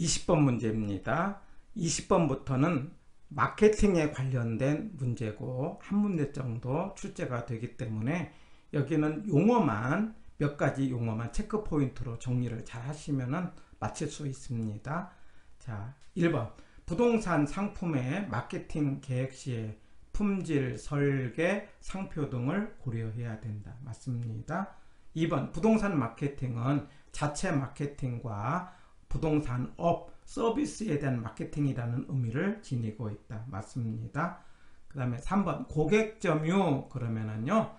20번 문제입니다. 20번부터는 마케팅에 관련된 문제고 한 문제 정도 출제가 되기 때문에 여기는 용어만 몇 가지 용어만 체크 포인트로 정리를 잘 하시면 맞힐 수 있습니다. 자, 1번 부동산 상품의 마케팅 계획 시에 품질, 설계, 상표 등을 고려해야 된다. 맞습니다. 2번 부동산 마케팅은 자체 마케팅과 부동산 업, 서비스에 대한 마케팅이라는 의미를 지니고 있다. 맞습니다. 그 다음에 3번 고객 점유 그러면은요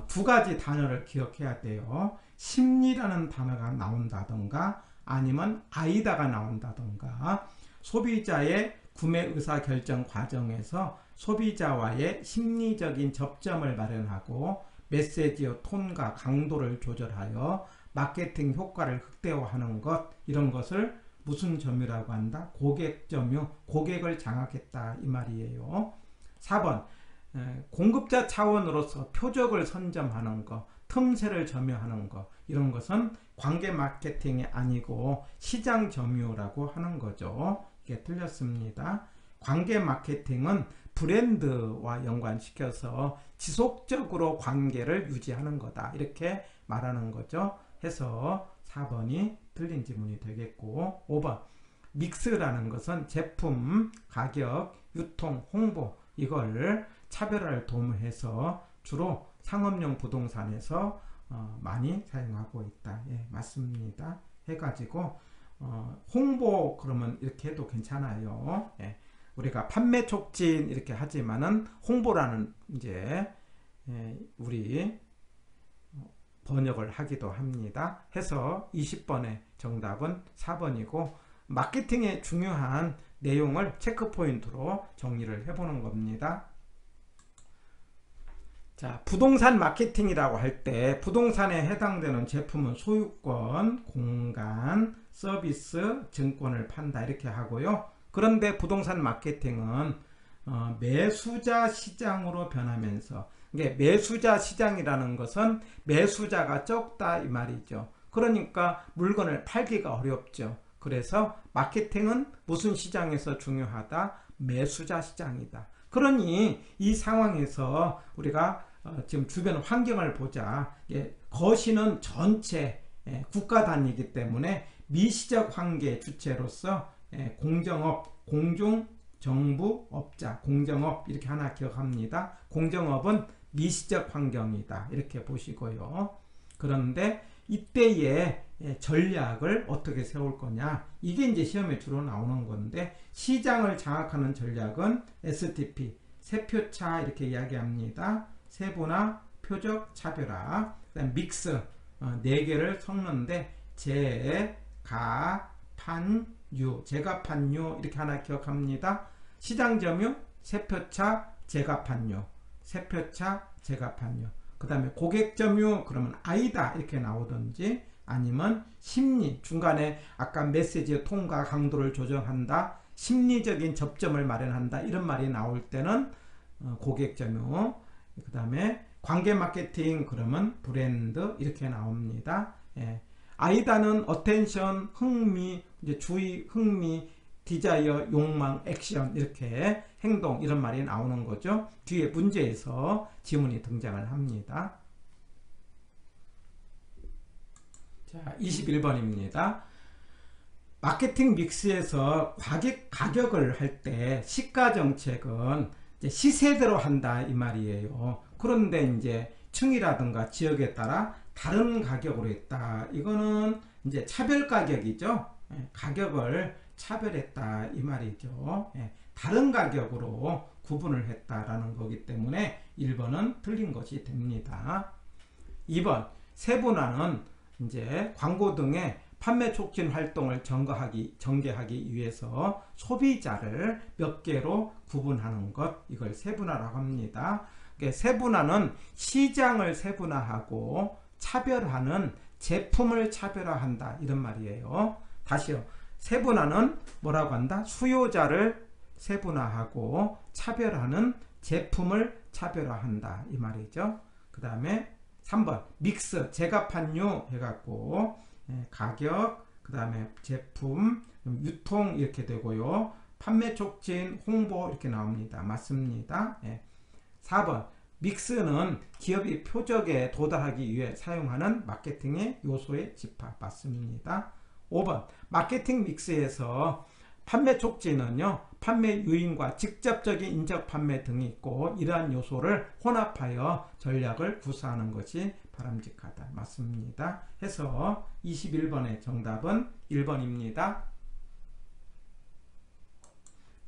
두 가지 단어를 기억해야 돼요. 심리라는 단어가 나온다던가 아니면 아이다가 나온다던가 소비자의 구매 의사 결정 과정에서 소비자와의 심리적인 접점을 마련하고 메시지의 톤과 강도를 조절하여 마케팅 효과를 극대화하는 것, 이런 것을 무슨 점유라고 한다? 고객 점유, 고객을 장악했다 이 말이에요. 4번 공급자 차원으로서 표적을 선점하는 것, 틈새를 점유하는 것, 이런 것은 관계 마케팅이 아니고 시장 점유라고 하는 거죠. 이게 틀렸습니다. 관계 마케팅은 브랜드와 연관시켜서 지속적으로 관계를 유지하는 거다, 이렇게 말하는 거죠. 해서 4번이 틀린 지문이 되겠고, 5번 믹스라는 것은 제품, 가격, 유통, 홍보, 이걸 차별화를 도모해서 주로 상업용 부동산에서 많이 사용하고 있다. 예, 맞습니다. 해가지고 홍보 그러면 이렇게 해도 괜찮아요. 예, 우리가 판매 촉진 이렇게 하지만은 홍보라는 이제 우리 번역을 하기도 합니다. 해서 20번의 정답은 4번이고 마케팅의 중요한 내용을 체크 포인트로 정리를 해보는 겁니다. 자, 부동산 마케팅이라고 할 때 부동산에 해당되는 제품은 소유권, 공간, 서비스, 증권을 판다 이렇게 하고요. 그런데 부동산 마케팅은 매수자 시장으로 변하면서, 이게 매수자 시장이라는 것은 매수자가 적다 이 말이죠. 그러니까 물건을 팔기가 어렵죠. 그래서 마케팅은 무슨 시장에서 중요하다? 매수자 시장이다. 그러니 이 상황에서 우리가 지금 주변 환경을 보자. 거시는 전체 국가 단위이기 때문에 미시적 관계 주체로서 공정업, 공중, 정부, 업자, 공정업 이렇게 하나 기억합니다. 공정업은 미시적 환경이다 이렇게 보시고요. 그런데 이때의 전략을 어떻게 세울 거냐, 이게 이제 시험에 주로 나오는 건데, 시장을 장악하는 전략은 STP, 세표차 이렇게 이야기합니다. 세분화, 표적, 차별화. 그다음 믹스 4개를 섞는데 재, 가, 판, 유, 재가판유 이렇게 하나 기억합니다. 시장 점유, 세표차, 재가판유, 세표차, 재가판유. 그 다음에 고객 점유 그러면 아이다 이렇게 나오든지, 아니면 심리, 중간에 아까 메시지의 톤과 강도를 조정한다, 심리적인 접점을 마련한다 이런 말이 나올 때는 고객 점유. 그 다음에 관계 마케팅 그러면 브랜드 이렇게 나옵니다. 아이다는 어텐션, 흥미, 이제 주의, 흥미, 디자이어, 욕망, 액션 이렇게 행동 이런 말이 나오는 거죠. 뒤에 문제에서 지문이 등장을 합니다. 자, 21번입니다. 마케팅 믹스에서 가격을 할 때 시가 정책은 이제 시세대로 한다 이 말이에요. 그런데 이제 층이라든가 지역에 따라 다른 가격으로 했다. 이거는 이제 차별 가격이죠. 가격을 차별했다 이 말이죠. 다른 가격으로 구분을 했다라는 거기 때문에 1번은 틀린 것이 됩니다. 2번 세분화는 이제 광고 등의 판매 촉진 활동을 전개하기 위해서 소비자를 몇 개로 구분하는 것, 이걸 세분화라고 합니다. 세분화는 시장을 세분화하고 차별화는 제품을 차별화한다 이런 말이에요. 다시요. 세분화는 뭐라고 한다? 수요자를 세분화하고 차별화는 제품을 차별화한다 이 말이죠. 그 다음에 3번 믹스, 재가판유 해갖고 가격, 그 다음에 제품, 유통 이렇게 되고요. 판매 촉진, 홍보 이렇게 나옵니다. 맞습니다. 4번 믹스는 기업이 표적에 도달하기 위해 사용하는 마케팅의 요소의 집합. 맞습니다. 5번 마케팅 믹스에서 판매 촉진은요, 판매 유인과 직접적인 인적 판매 등이 있고 이러한 요소를 혼합하여 전략을 구사하는 것이 바람직하다. 맞습니다. 해서 21번의 정답은 1번입니다.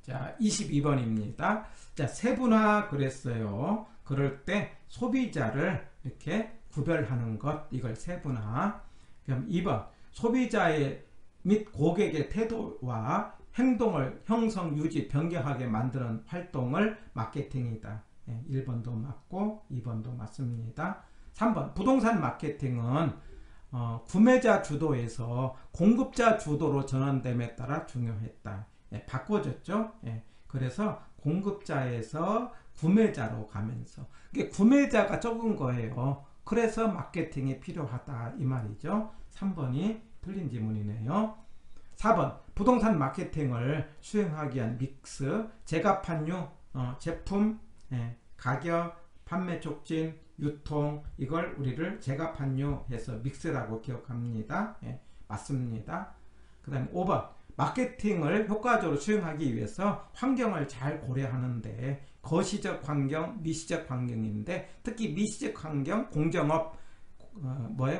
자, 22번입니다. 자, 세분화 그랬어요. 그럴 때 소비자를 이렇게 구별하는 것, 이걸 세분화. 그럼 2번 소비자의 및 고객의 태도와 행동을 형성, 유지, 변경하게 만드는 활동을 마케팅이다. 1번도 맞고 2번도 맞습니다. 3번 부동산 마케팅은 구매자 주도에서 공급자 주도로 전환됨에 따라 중요했다. 바꿔졌죠. 그래서 공급자에서 구매자로 가면서 이게 구매자가 적은 거예요. 그래서 마케팅이 필요하다 이 말이죠. 3번이 틀린 지문이네요. 4번 부동산 마케팅을 수행하기 위한 믹스, 제값환유, 제품, 가격, 판매 촉진, 유통, 이걸 우리를 제값환유해서 믹스라고 기억합니다. 맞습니다. 그 다음에 5번 마케팅을 효과적으로 수행하기 위해서 환경을 잘 고려하는데 거시적 환경, 미시적 환경인데 특히 미시적 환경, 공정업,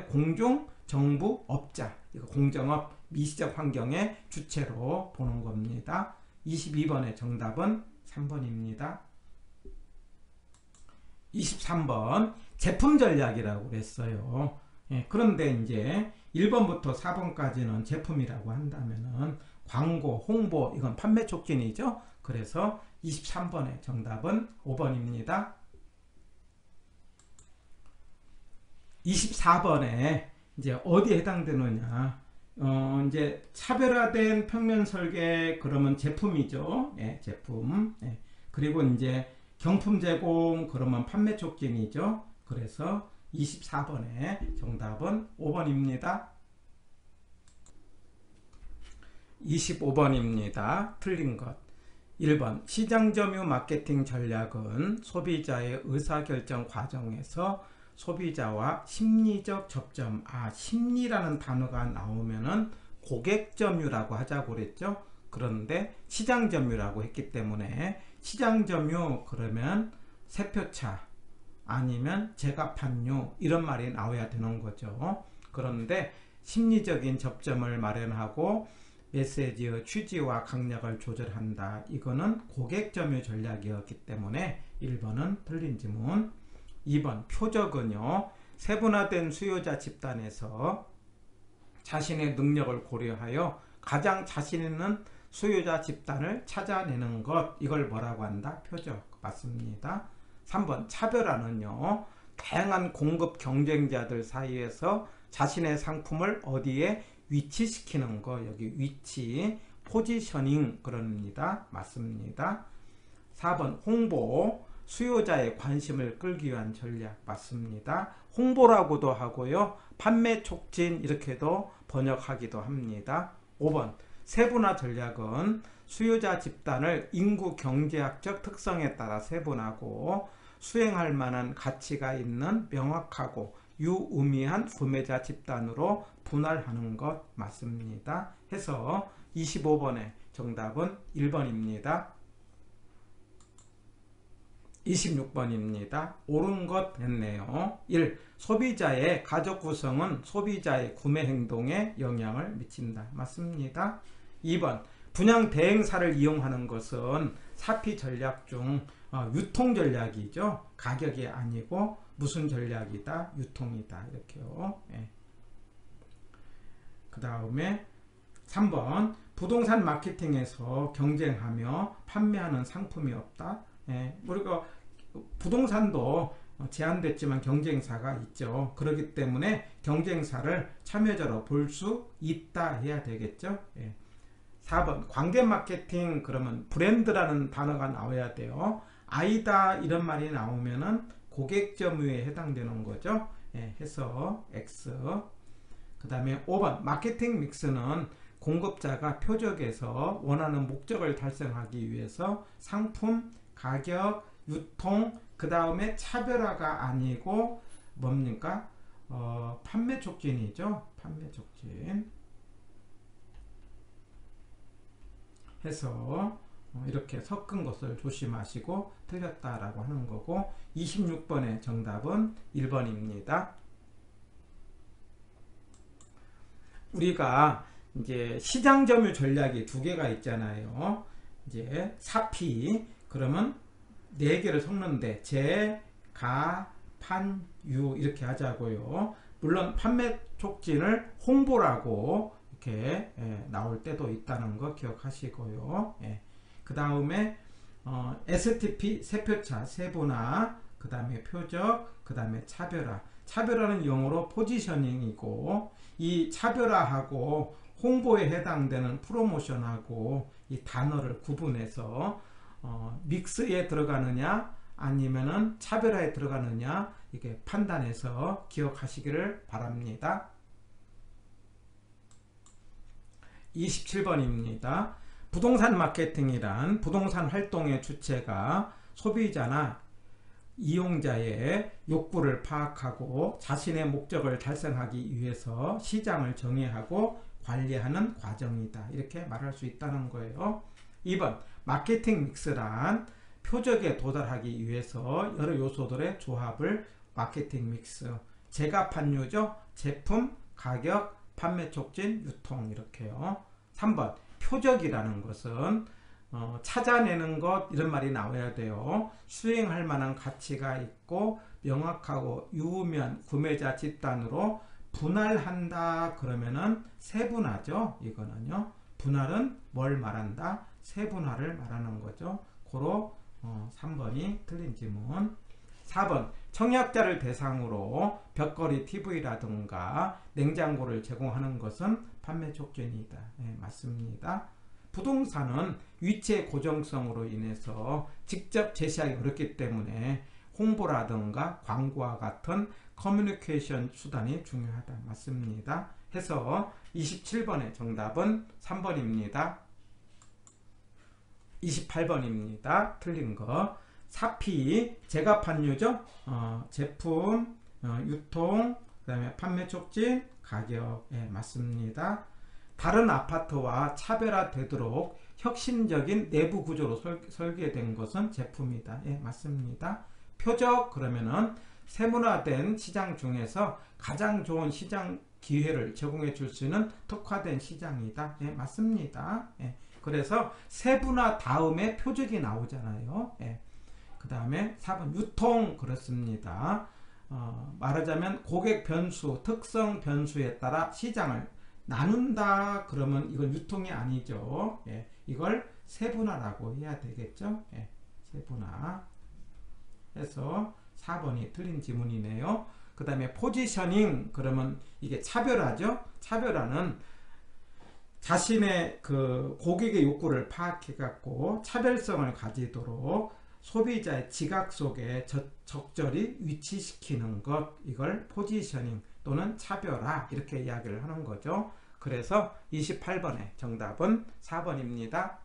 공중, 정부, 업자, 이거 공정업, 미시적 환경의 주체로 보는 겁니다. 22번의 정답은 3번입니다. 23번 제품 전략이라고 그랬어요. 그런데 이제 1번부터 4번까지는 제품이라고 한다면은 광고, 홍보, 이건 판매 촉진이죠. 그래서 23번의 정답은 5번입니다. 24번에 이제 어디에 해당되느냐? 이제 차별화된 평면 설계 그러면 제품이죠. 제품. 그리고 이제 경품 제공 그러면 판매 촉진이죠. 그래서 24번의 정답은 5번입니다. 25번입니다. 틀린 것. 1번 시장 점유 마케팅 전략은 소비자의 의사결정 과정에서 소비자와 심리적 접점, 심리라는 단어가 나오면은 고객 점유라고 하자고 그랬죠. 그런데 시장 점유라고 했기 때문에 시장 점유 그러면 세표차 아니면 제값환유 이런 말이 나와야 되는 거죠. 그런데 심리적인 접점을 마련하고 메시지의 취지와 강약을 조절한다. 이거는 고객 점유 전략이었기 때문에 1번은 틀린 지문. 2번 표적은요, 세분화된 수요자 집단에서 자신의 능력을 고려하여 가장 자신 있는 수요자 집단을 찾아내는 것, 이걸 뭐라고 한다? 표적. 맞습니다. 3번 차별화는요, 다양한 공급 경쟁자들 사이에서 자신의 상품을 어디에 위치시키는 거, 여기 위치, 포지셔닝 그럽니다. 맞습니다. 4번 홍보, 수요자의 관심을 끌기 위한 전략. 맞습니다. 홍보라고도 하고요, 판매 촉진 이렇게도 번역하기도 합니다. 5번 세분화 전략은 수요자 집단을 인구 경제학적 특성에 따라 세분하고 수행할 만한 가치가 있는 명확하고 유의미한 구매자 집단으로 분할하는 것. 맞습니다. 해서 25번의 정답은 1번입니다. 26번입니다. 옳은 것 했네요. 1. 소비자의 가족 구성은 소비자의 구매 행동에 영향을 미친다. 맞습니다. 2번 분양 대행사를 이용하는 것은 사피 전략 중 유통 전략이죠. 가격이 아니고 무슨 전략이다? 유통이다. 이렇게요. 그 다음에 3번 부동산 마케팅에서 경쟁하며 판매하는 상품이 없다. 우리가 부동산도 제한됐지만 경쟁사가 있죠. 그렇기 때문에 경쟁사를 참여자로 볼 수 있다 해야 되겠죠. 4번 관계 마케팅 그러면 브랜드라는 단어가 나와야 돼요. 아이다 이런 말이 나오면은 고객 점유에 해당되는 거죠. 해서 X. 그 다음에 5번 마케팅 믹스는 공급자가 표적에서 원하는 목적을 달성하기 위해서 상품, 가격, 유통, 그 다음에 차별화가 아니고 뭡니까? 판매 촉진이죠. 판매 촉진 해서 이렇게 섞은 것을 조심하시고 틀렸다라고 하는 거고, 26번의 정답은 1번입니다. 우리가 이제 시장 점유 전략이 두 개가 있잖아요. 이제 사피, 그러면 네 개를 섞는데 재, 가, 판, 유 이렇게 하자고요. 물론 판매 촉진을 홍보라고 이렇게 나올 때도 있다는 거 기억하시고요. 그 다음에 STP 세표차, 세분화, 그 다음에 표적, 그 다음에 차별화. 차별화는 영어로 포지셔닝이고, 이 차별화하고 홍보에 해당되는 프로모션하고 이 단어를 구분해서 믹스에 들어가느냐 아니면은 차별화에 들어가느냐 이게 판단해서 기억하시기를 바랍니다. 27번입니다. 부동산 마케팅이란 부동산 활동의 주체가 소비자나 이용자의 욕구를 파악하고 자신의 목적을 달성하기 위해서 시장을 정의하고 관리하는 과정이다. 이렇게 말할 수 있다는 거예요. 2번 마케팅 믹스란 표적에 도달하기 위해서 여러 요소들의 조합을 마케팅 믹스. 제값환유죠. 제품, 가격, 판매 촉진, 유통 이렇게요. 3번 표적이라는 것은 찾아내는 것 이런 말이 나와야 돼요. 수행할 만한 가치가 있고 명확하고 유의미한 구매자 집단으로 분할한다 그러면은 세분화죠. 이거는요. 분할은 뭘 말한다? 세분화를 말하는 거죠. 고로 3번이 틀린 지문. 4번 청약자를 대상으로 벽걸이 TV라든가 냉장고를 제공하는 것은 판매 촉진이다. 맞습니다. 부동산은 위치의 고정성으로 인해서 직접 제시하기 어렵기 때문에 홍보라든가 광고와 같은 커뮤니케이션 수단이 중요하다. 맞습니다. 해서 27번의 정답은 3번입니다. 28번입니다. 틀린 거. 사피, 제값환유죠. 제품, 유통, 그 다음에 판매 촉진, 가격. 맞습니다. 다른 아파트와 차별화되도록 혁신적인 내부 구조로 설계된 것은 제품이다. 맞습니다. 표적 그러면은 세분화된 시장 중에서 가장 좋은 시장 기회를 제공해 줄 수 있는 특화된 시장이다. 맞습니다. 그래서 세분화 다음에 표적이 나오잖아요. 그 다음에 4번 유통 그렇습니다. 말하자면 고객 변수, 특성 변수에 따라 시장을 나눈다 그러면 이건 유통이 아니죠. 이걸 세분화라고 해야 되겠죠. 세분화 해서 4번이 틀린 지문이네요. 그 다음에 포지셔닝 그러면 이게 차별화죠. 차별화는 자신의 그 고객의 욕구를 파악해 갖고 차별성을 가지도록 소비자의 지각 속에 적절히 위치시키는 것, 이걸 포지셔닝 또는 차별화 이렇게 이야기를 하는 거죠. 그래서 28번의 정답은 4번입니다.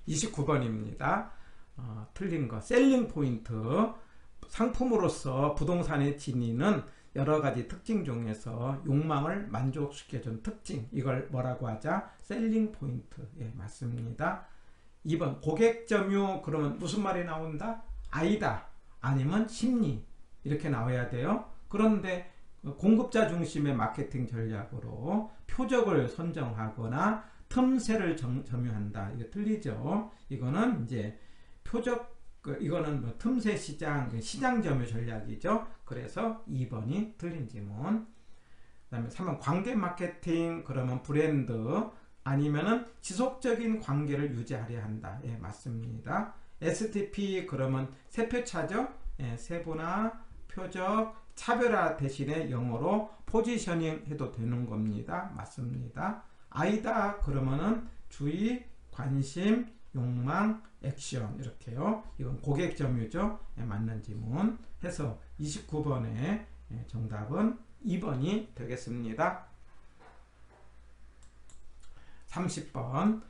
29번입니다. 틀린 거. 셀링 포인트. 상품으로서 부동산의 진위는 여러가지 특징 중에서 욕망을 만족시켜준 특징. 이걸 뭐라고 하자? 셀링 포인트. 맞습니다. 2번 고객 점유 그러면 무슨 말이 나온다? 아니다. 아니면 심리. 이렇게 나와야 돼요. 그런데 공급자 중심의 마케팅 전략으로 표적을 선정하거나 틈새를 점유한다. 이거 틀리죠. 이거는 이제 표적, 이거는 뭐 틈새 시장, 시장 점유 전략이죠. 그래서 2번이 틀린 지문. 그 다음에 3번 관계 마케팅, 그러면 브랜드, 아니면은 지속적인 관계를 유지하려 한다. 맞습니다. STP, 그러면 세표차죠. 세분화, 표적, 차별화 대신에 영어로 포지셔닝 해도 되는 겁니다. 맞습니다. 아이다 그러면은 주의, 관심, 욕망, 액션 이렇게요. 이건 고객 점유죠. 맞는 지문 해서 29번의 정답은 2번이 되겠습니다. 30번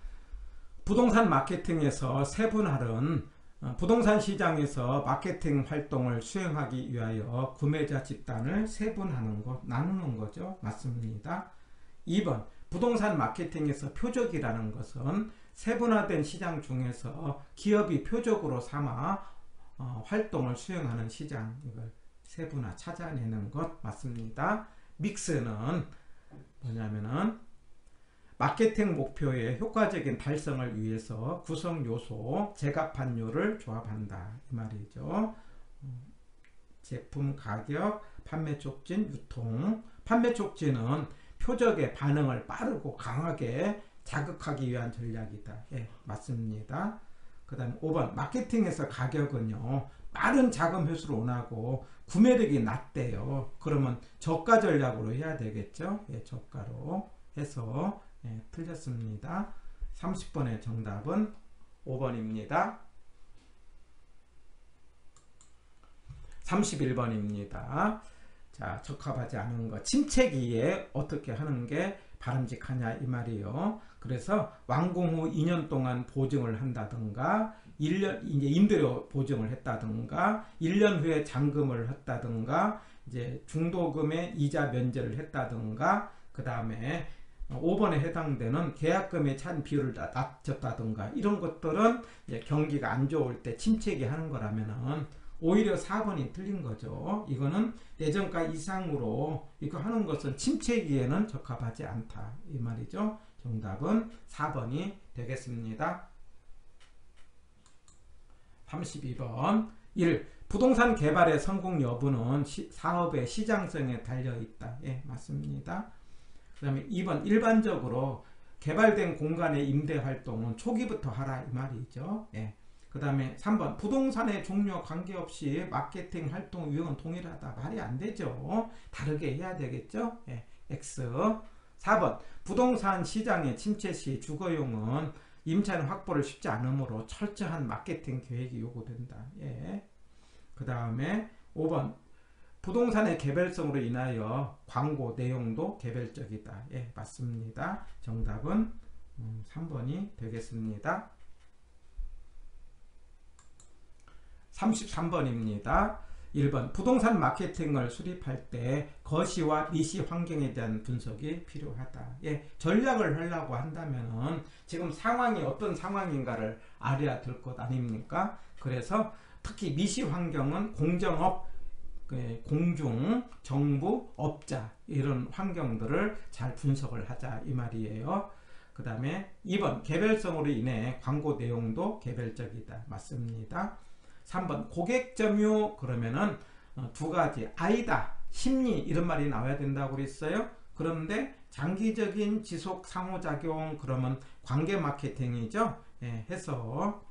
부동산 마케팅에서 세분할은 부동산 시장에서 마케팅 활동을 수행하기 위하여 구매자 집단을 세분하는 것, 나누는 거죠. 맞습니다. 2번 부동산 마케팅에서 표적이라는 것은 세분화된 시장 중에서 기업이 표적으로 삼아 활동을 수행하는 시장, 이걸 세분화 찾아내는 것 맞습니다. 믹스는 뭐냐면은 마케팅 목표의 효과적인 달성을 위해서 구성 요소, 제값환율을 조합한다 이 말이죠. 제품 가격, 판매 촉진, 유통. 판매 촉진은 표적의 반응을 빠르고 강하게 자극하기 위한 전략이다. 예, 맞습니다. 그 다음 5번 마케팅에서 가격은요 빠른 자금 회수를 원하고 구매력이 낮대요. 그러면 저가 전략으로 해야 되겠죠. 예, 저가로 해서 예, 틀렸습니다. 30번의 정답은 5번입니다. 31번입니다. 자, 적합하지 않은 거 침체기에 어떻게 하는 게 바람직하냐 이 말이에요. 그래서 완공 후 2년 동안 보증을 한다든가 1년 이제 임대료 보증을 했다든가 1년 후에 잔금을 했다든가 이제 중도금의 이자 면제를 했다든가 그 다음에 5번에 해당되는 계약금에 찬 비율을 낮췄다든가 이런 것들은 이제 경기가 안 좋을 때 침체기 하는 거라면은 오히려 4번이 틀린 거죠. 이거는 예정가 이상으로 이거 하는 것은 침체기에는 적합하지 않다 이 말이죠. 정답은 4번이 되겠습니다. 32번 1. 부동산 개발의 성공 여부는 사업의 시장성에 달려있다. 예, 맞습니다. 그 다음에 2번 일반적으로 개발된 공간의 임대 활동은 초기부터 하라 이 말이죠. 예. 그 다음에 3번 부동산의 종류와 관계없이 마케팅 활동 유형은 동일하다. 말이 안 되죠. 다르게 해야 되겠죠. 예. X. 4번 부동산 시장의 침체 시 주거용은 임차인 확보를 쉽지 않으므로 철저한 마케팅 계획이 요구된다. 예. 그 다음에 5번 부동산의 개별성으로 인하여 광고 내용도 개별적이다. 예, 맞습니다. 정답은 3번이 되겠습니다. 33번입니다. 1번 부동산 마케팅을 수립할 때 거시와 미시 환경에 대한 분석이 필요하다. 예, 전략을 하려고 한다면은 지금 상황이 어떤 상황인가를 알아야 될 것 아닙니까? 그래서 특히 미시 환경은 공정업, 공중, 정부, 업자 이런 환경들을 잘 분석을 하자 이 말이에요. 그 다음에 2번 개별성으로 인해 광고 내용도 개별적이다. 맞습니다. 3번 고객 점유 그러면은 두 가지 아이다, 심리 이런 말이 나와야 된다고 그랬어요. 그런데 장기적인 지속 상호작용 그러면 관계 마케팅이죠. 예, 해서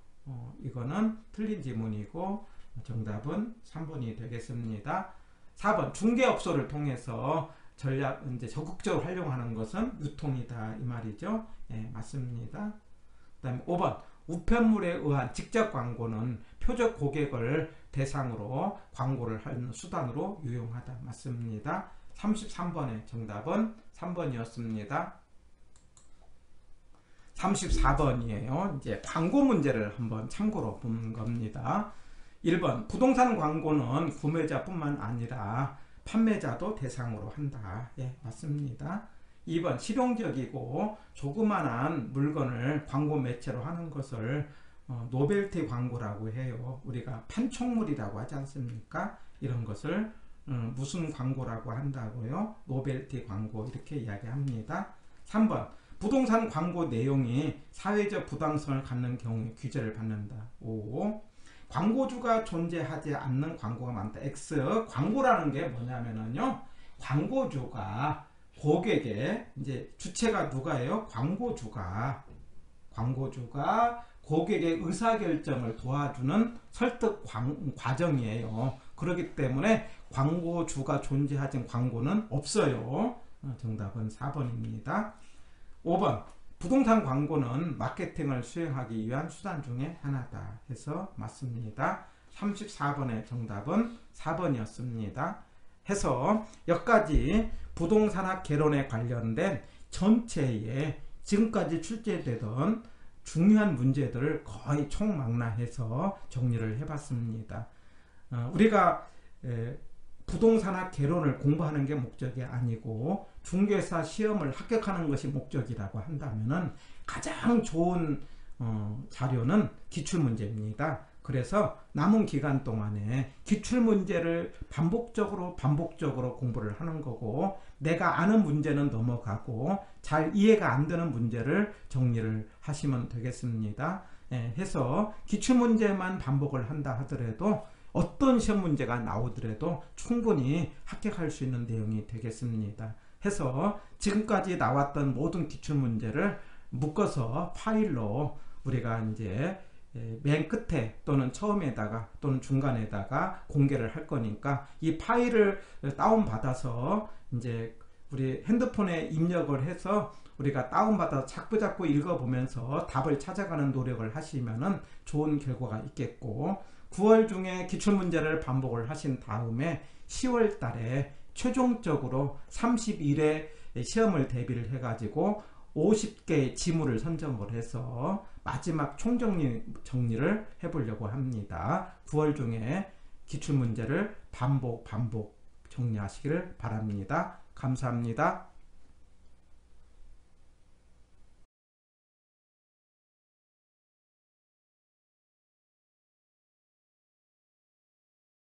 이거는 틀린 지문이고 정답은 3번이 되겠습니다. 4번 중개업소를 통해서 전략 이제 적극적으로 활용하는 것은 유통이다 이 말이죠. 예, 맞습니다. 그 다음에 5번 우편물에 의한 직접 광고는 표적 고객을 대상으로 광고를 하는 수단으로 유용하다. 맞습니다. 33번의 정답은 3번이었습니다. 34번이에요. 이제 광고 문제를 한번 참고로 본 겁니다. 1번 부동산 광고는 구매자뿐만 아니라 판매자도 대상으로 한다. 예, 맞습니다. 2번 실용적이고 조그만한 물건을 광고 매체로 하는 것을 노벨티 광고라고 해요. 우리가 판촉물이라고 하지 않습니까? 이런 것을 무슨 광고라고 한다고요? 노벨티 광고 이렇게 이야기합니다. 3번 부동산 광고 내용이 사회적 부당성을 갖는 경우에 규제를 받는다. 5. 광고주가 존재하지 않는 광고가 많다. X. 광고라는 게 뭐냐면요. 광고주가 고객의 이제 주체가 누가예요? 광고주가 고객의 의사결정을 도와주는 설득 과정이에요. 그렇기 때문에 광고주가 존재하지 않은 광고는 없어요. 정답은 4번입니다. 5번 부동산 광고는 마케팅을 수행하기 위한 수단 중에 하나다 해서 맞습니다. 34번의 정답은 4번이었습니다. 해서 여기까지 부동산학 개론에 관련된 전체의 지금까지 출제되던 중요한 문제들을 거의 총망라해서 정리를 해봤습니다. 우리가 부동산학 개론을 공부하는 게 목적이 아니고 중개사 시험을 합격하는 것이 목적이라고 한다면은 가장 좋은 자료는 기출문제입니다. 그래서 남은 기간 동안에 기출문제를 반복적으로 공부를 하는 거고, 내가 아는 문제는 넘어가고 잘 이해가 안 되는 문제를 정리를 하시면 되겠습니다. 해서 기출문제만 반복을 한다 하더라도 어떤 시험 문제가 나오더라도 충분히 합격할 수 있는 내용이 되겠습니다. 해서 지금까지 나왔던 모든 기출문제를 묶어서 파일로 우리가 이제 맨 끝에 또는 처음에다가 또는 중간에다가 공개를 할 거니까 이 파일을 다운받아서 이제 우리 핸드폰에 입력을 해서 우리가 다운받아서 자꾸자꾸 읽어보면서 답을 찾아가는 노력을 하시면은 좋은 결과가 있겠고, 9월 중에 기출문제를 반복을 하신 다음에 10월 달에 최종적으로 31회 시험을 대비를 해가지고 50개의 지문을 선정을 해서 마지막 총정리를 해보려고 합니다. 9월 중에 기출문제를 반복 정리하시기를 바랍니다. 감사합니다.